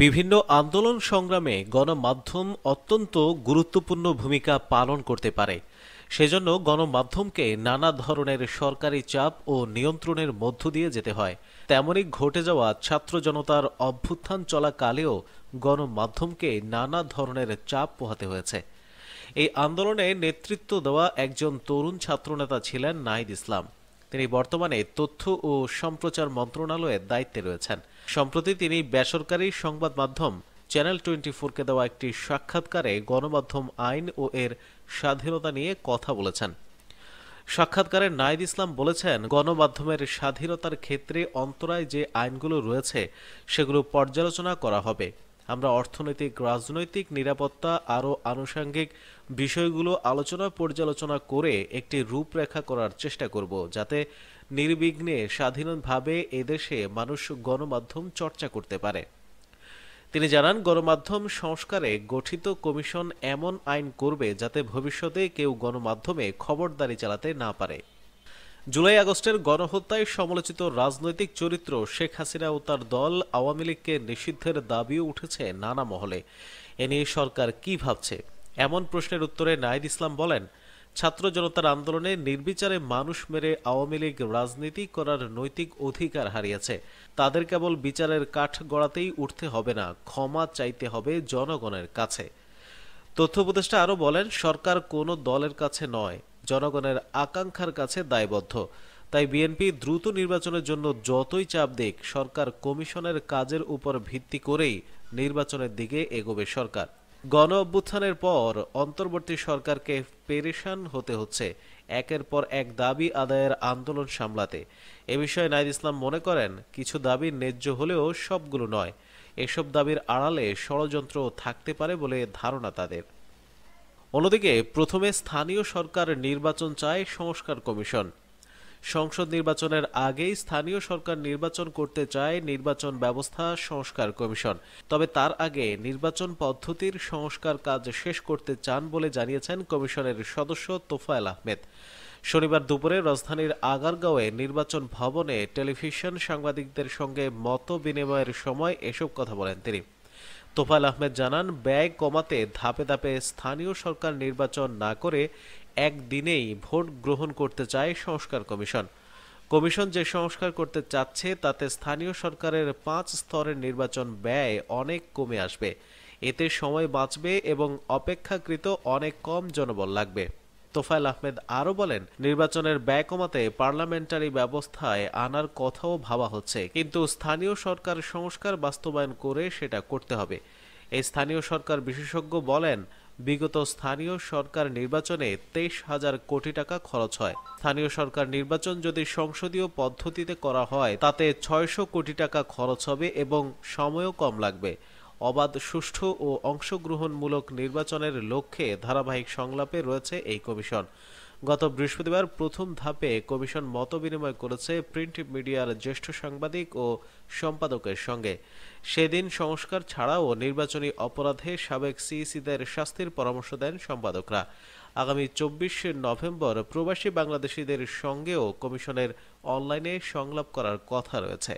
বিভিন্ন আন্দোলন সংগ্রামে গণমাধ্যম অত্যন্ত গুরুত্বপূর্ণ ভূমিকা পালন করতে পারে। সেজন্য গণমাধ্যমকে নানা ধরনের সরকারি চাপ ও নিয়ন্ত্রণের মধ্য দিয়ে যেতে হয়। তেমনই ঘটে যাওয়া ছাত্র জনতার অভ্যুত্থান চলাকালেও গণমাধ্যমকে নানা ধরনের চাপ পোহাতে হয়েছে। এই আন্দোলনে নেতৃত্ব দেওয়া একজন তরুণ ছাত্রনেতা ছিলেন নাহিদ ইসলাম। তিনি বর্তমানে তথ্য ও সম্প্রচার মন্ত্রণালয়ের দায়িত্বে রয়েছেন। সম্প্রতি তিনি বেসরকারি সংবাদ মাধ্যম চ্যানেল 24-কে দেওয়া একটি সাক্ষাৎকারে গণমাধ্যম আইন ও এর স্বাধীনতা নিয়ে কথা বলেছেন। সাক্ষাৎকারে নাহিদ ইসলাম বলেছেন, গণমাধ্যমের স্বাধীনতার ক্ষেত্রে অন্তরায় যে আইনগুলো রয়েছে সেগুলো পর্যালোচনা করা হবে। আমরা অর্থনৈতিক, রাজনৈতিক, নিরাপত্তা আরও আনুষঙ্গিক বিষয়গুলো আলোচনা পর্যালোচনা করে একটি রূপরেখা করার চেষ্টা করব, যাতে নির্বিঘ্নে স্বাধীনভাবে এদেশে মানুষ গণমাধ্যম চর্চা করতে পারে। তিনি জানান, গণমাধ্যম সংস্কারে গঠিত কমিশন এমন আইন করবে যাতে ভবিষ্যতে কেউ গণমাধ্যমে খবরদারি চালাতে না পারে। জুলাই আগস্টের গণহত্যায় সমালোচিত রাজনৈতিক চরিত্র শেখ হাসিনা ও তার দল আওয়ামী লীগকে নিষিদ্ধের দাবিও উঠেছে নানা মহলে। এ নিয়ে সরকার কি ভাবছে, এমন প্রশ্নের উত্তরে নাহিদ ইসলাম বলেন, ছাত্র জনতার আন্দোলনে নির্বিচারে মানুষ মেরে আওয়ামী লীগ রাজনীতি করার নৈতিক অধিকার হারিয়েছে। তাদের কেবল বিচারের কাঠ গড়াতেই উঠতে হবে না, ক্ষমা চাইতে হবে জনগণের কাছে। তথ্য উপদেষ্টা আরও বলেন, সরকার কোনো দলের কাছে নয়, জনগণের আকাঙ্ক্ষার কাছে দায়বদ্ধ। তাই বিএনপি দ্রুত নির্বাচনের জন্য যতই চাপ দিক, সরকার কমিশনের কাজের উপর ভিত্তি করেই নির্বাচনের দিকে এগোবে সরকার। গণ অভ্যুত্থানের পর অন্তর্বর্তী সরকারকে পেরেশান হতে হচ্ছে একের পর এক দাবি আদায়ের আন্দোলন সামলাতে। এ বিষয়ে নাহিদ ইসলাম মনে করেন, কিছু দাবি ন্যায্য হলেও সবগুলো নয়। এসব দাবির আড়ালে ষড়যন্ত্র থাকতে পারে বলে ধারণা তাদের। অন্যদিকে প্রথমে স্থানীয় সরকার নির্বাচন চায় সংস্কার কমিশন। সংসদ নির্বাচনের আগেই স্থানীয় সরকার নির্বাচন করতে চায় নির্বাচন ব্যবস্থা সংস্কার কমিশন। তবে তার আগে নির্বাচন পদ্ধতির সংস্কার কাজ শেষ করতে চান বলে জানিয়েছেন কমিশনের সদস্য তোফায়েল আহমেদ। শনিবার দুপুরে রাজধানীর আগারগাঁওয়ে নির্বাচন ভবনে টেলিভিশন সাংবাদিকদের সঙ্গে মত বিনিময়ের সময় এসব কথা বলেন তিনি। তোফায়েল আহমেদ জানান, ব্যয় কমাতে ধাপে ধাপে স্থানীয় সরকার নির্বাচন না করে একদিনেই ভোট গ্রহণ করতে চায় সংস্কার কমিশন। কমিশন যে সংস্কার করতে চাচ্ছে তাতে স্থানীয় সরকারের 5 স্তরের নির্বাচন ব্যয় অনেক কমে আসবে। এতে সময় বাঁচবে এবং অপেক্ষাকৃত অনেক কম জনবল লাগবে। তোফায়েল আহমেদ আরও বলেন, নির্বাচনের ব্যয় কমাতে পার্লামেন্টারি ব্যবস্থায় আনার কথাও ভাবা হচ্ছে, কিন্তু স্থানীয় সরকার সংস্কার বাস্তবায়ন করে সেটা করতে হবে। এই স্থানীয় সরকার বিশেষজ্ঞ বলেন, বিগত স্থানীয় সরকার নির্বাচনে 23,000 কোটি টাকা খরচ হয়। স্থানীয় সরকার নির্বাচন যদি সংসদীয় পদ্ধতিতে করা হয় তাতে 600 কোটি টাকা খরচ হবে এবং সময়ও কম লাগবে। অবাধ, সুষ্ঠু ও অংশগ্রহণমূলক নির্বাচনের লক্ষ্যে ধারাবাহিক সংলাপে রয়েছে এই কমিশন। গত বৃহস্পতিবার প্রথম ধাপে কমিশন মতবিনিময় করেছে প্রিন্ট মিডিয়ার জ্যেষ্ঠ সাংবাদিক ও সম্পাদকের সঙ্গে। সেদিন সংস্কার ছাড়াও নির্বাচনী অপরাধে সাবেক সিইসিদের শাস্তির পরামর্শ দেন সম্পাদকরা। আগামী 24 নভেম্বর প্রবাসী বাংলাদেশিদের সঙ্গেও কমিশনের অনলাইনে সংলাপ করার কথা রয়েছে।